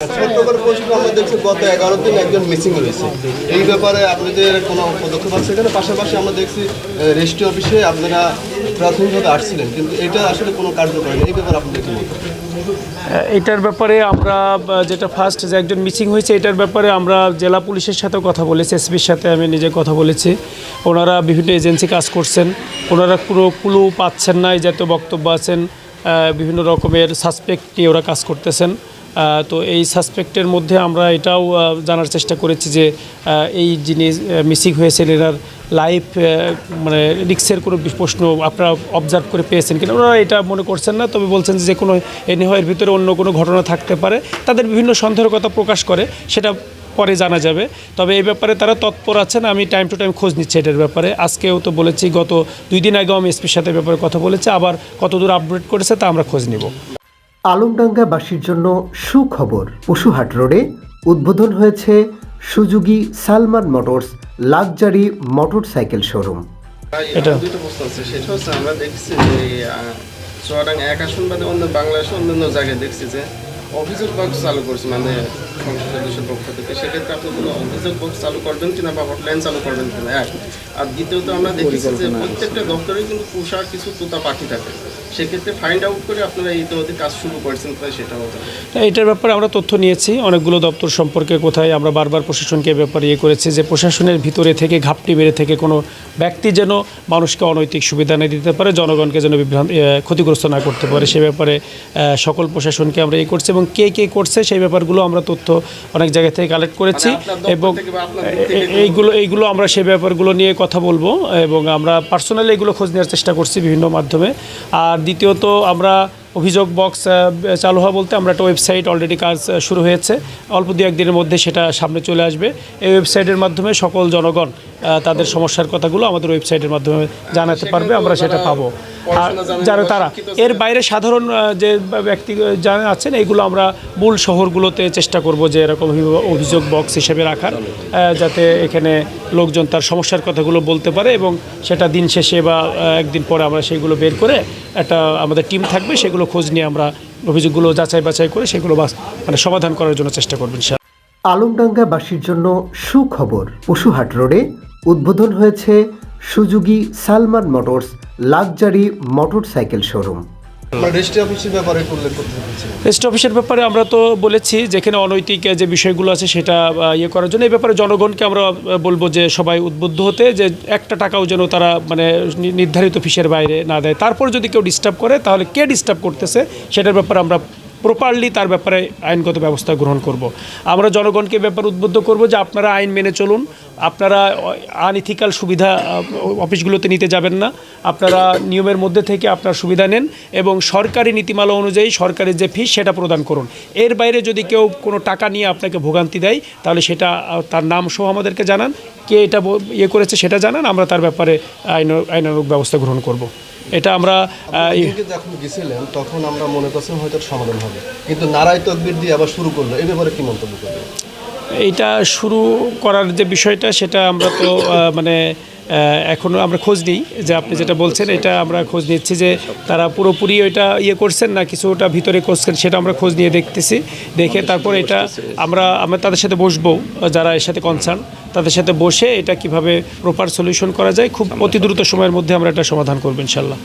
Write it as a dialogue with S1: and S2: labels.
S1: ছোট্টকর প্রশ্ন আমরা দেখছি গত 11 দিন একজন মিসিং রয়েছে। এই ব্যাপারে আপনাদের কোনো পদক্ষেপ আছে এখানে? পাশাপাশি আমরা দেখছি রেজিস্ট্রি অফিসে আপনারা প্রাথমিকভাবে আসছিলেন, কিন্তু এটা আসলে কোনো কার্যকর নেই। এই ব্যাপারে আপনাদের কি বলবেন?
S2: এটার ব্যাপারে আমরা যেটা ফার্স্ট যে একজন মিসিং হয়েছে এটার ব্যাপারে আমরা জেলা পুলিশের সাথেও কথা বলেছি, এসপির সাথে আমি নিজে কথা বলেছি। ওনারা বিভিন্ন এজেন্সি কাজ করছেন, ওনারা পুরো ক্লু পাচ্ছেন না, এই জাতীয় বক্তব্য আছেন। বিভিন্ন রকমের সাসপেক্ট নিয়ে ওরা কাজ করতেছেন। তো এই সাসপেক্টের মধ্যে আমরা এটাও জানার চেষ্টা করেছি যে এই যিনি মিসিং হয়েছেন এনার লাইফ মানে রিক্সের কোনো প্রশ্ন আপনারা অবজার্ভ করে পেয়েছেন কিনা। ওনারা এটা মনে করছেন না, তবে বলছেন যে কোনো এর ভিতরে অন্য কোনো ঘটনা থাকতে পারে। তাদের বিভিন্ন সন্দেহের কথা প্রকাশ করে, সেটা পরে জানা যাবে। তবে এই ব্যাপারে তারা তৎপর আছেন, আমি টাইম টু টাইম খোঁজ নিচ্ছি এটার ব্যাপারে। আজকেও তো বলেছি, গত 2 দিন আগেও আমি এসপির সাথে ব্যাপারে কথা বলেছি, আবার কতদূর আপডেট করেছে তা আমরা খোঁজ নিব।
S3: আলমডাঙ্গাবাসীর জন্য সুখবর, পশুহাট রোডে উদ্বোধন হয়েছে Suzuki Salman motors luxury motorcycle showroom.
S1: এটা দুটো প্রশ্ন আছে। সেটা হচ্ছে আমরা দেখছি যে চুয়াডাঙ্গা এক আসন বাদে অন্য বাংলাদেশে অন্যান্য জায়গায় দেখছি যে অভিযোগ বক্স চালু করছে, মানে সংসদ সদস্যের পক্ষ থেকে। সেক্ষেত্রে আপনি কোনো অভিযোগ বক্স চালু করবেন কিনা বা হটলাইন চালু করবেন কিনা, এক। আর দ্বিতীয়ত আমরা দেখেছি যে প্রত্যেকটা দপ্তরে কিন্তু পোষা কিছু তোতা পাখি থাকে। সেক্ষেত্রে ফাইন্ড আউট করে আপনারা এই ইতিমধ্যে কাজ শুরু করেছেন, তাই সেটা হতে হবে।
S2: এটার ব্যাপারে আমরা তথ্য নিয়েছি অনেকগুলো দপ্তর সম্পর্কে, কোথায় আমরা বারবার প্রশাসনকে ব্যাপারে করেছি যে প্রশাসনের ভিতরে থেকে ঘাপটি বেড়ে থেকে কোনো ব্যক্তি যেন মানুষকে অনৈতিক সুবিধা না দিতে পারে, জনগণকে যেন ক্ষতিগ্রস্ত না করতে পারে, সে ব্যাপারে সকল প্রশাসনকে আমরা করছি। এবং কে কে করছে সেই ব্যাপারগুলো আমরা তথ্য অনেক জায়গা থেকে কালেক্ট করেছি, এবং এইগুলো আমরা সেই ব্যাপারগুলো নিয়ে কথা বলবো, এবং আমরা পার্সোনালি এগুলো খোঁজ নেওয়ার চেষ্টা করছি বিভিন্ন মাধ্যমে। আর দ্বিতীয়ত আমরা অভিযোগ বক্স চালু হওয়া বলতে আমরা একটা ওয়েবসাইট অলরেডি কাজ শুরু হয়েছে, অল্প 2-1 দিনের মধ্যে সেটা সামনে চলে আসবে। এই ওয়েবসাইটের মাধ্যমে সকল জনগণ তাদের সমস্যার কথাগুলো আমাদের ওয়েবসাইটের মাধ্যমে জানাতে পারবে, আমরা সেটা পাবো। আর যারা তারা এর বাইরে সাধারণ যে ব্যক্তি যারা আছেন, এইগুলো আমরা মূল শহরগুলোতে চেষ্টা করব যে এরকম অভিযোগ বক্স হিসেবে রাখার, যাতে এখানে লোকজন তার সমস্যার কথাগুলো বলতে পারে, এবং সেটা দিন শেষে বা একদিন পরে আমরা সেইগুলো বের করে একটা আমাদের টিম থাকবে, সেগুলো খোঁজ নিয়ে আমরা অভিযোগগুলো যাচাই বাছাই করে সেগুলো মানে সমাধান করার জন্য চেষ্টা করবেন।
S3: আলমডাঙ্গাবাসীর জন্য সুখবর, পশুহাট রোডে উদ্বোধন হয়েছে Suzuki Salman motors luxury motorcycle showroom.
S1: Registry অফিসের ব্যাপারে উল্লেখ করতে হচ্ছে।
S2: রেজিস্ট্রি অফিসের ব্যাপারে আমরা তো বলেছি, যেখানে অনৈতিক যে বিষয়গুলো আছে সেটা করার জন্য এই ব্যাপারে জনগণকে আমরা বলবো যে সবাই উদ্বুদ্ধ হতে, যে একটা টাকাও যেন তারা মানে নির্ধারিত ফিসের বাইরে না দেয়। তারপর যদি কেউ ডিস্টার্ব করে, তাহলে কে ডিস্টার্ব করতেছে সেটার ব্যাপারে আমরা প্রপারলি তার ব্যাপারে আইনগত ব্যবস্থা গ্রহণ করব। আমরা জনগণকে ব্যাপারে উদ্বুদ্ধ করব যে আপনারা আইন মেনে চলুন, আপনারা আনইথিক্যাল সুবিধা অফিসগুলোতে নিতে যাবেন না, আপনারা নিয়মের মধ্যে থেকে আপনার সুবিধা নেন, এবং সরকারি নীতিমালা অনুযায়ী সরকারের যে ফিস সেটা প্রদান করুন। এর বাইরে যদি কেউ কোনো টাকা নিয়ে আপনাকে ভোগান্তি দেয়, তাহলে তার নাম সহ আমাদেরকে জানান, কে এটা করেছে সেটা জানান, আমরা তার ব্যাপারে আইনানুগ ব্যবস্থা গ্রহণ করব। এটা আমরা
S1: যখন গেছিলেন তখন আমরা মনে করছিলাম হয়তো সমাধান হবে, কিন্তু নারায় তকবির দিয়ে আবার শুরু করলো। এই ব্যাপারে কি মন্তব্য করবেন?
S2: এইটা শুরু করার যে বিষয়টা, সেটা আমরা তো মানে এখনও আমরা খোঁজ নিই, যে আপনি যেটা বলছেন এটা আমরা খোঁজ নিচ্ছি যে তারা পুরোপুরি ওইটা করছেন না, কিছু ওটা ভিতরে করছেন, সেটা আমরা খোঁজ নিয়ে দেখতেছি। দেখে তারপর এটা আমরা তাদের সাথে বসবো, যারা এর সাথে কনসার্ন তাদের সাথে বসে এটা কিভাবে প্রপার সলিউশন করা যায়, খুব অতি দ্রুত সময়ের মধ্যে আমরা এটা সমাধান করবো ইনশাল্লাহ।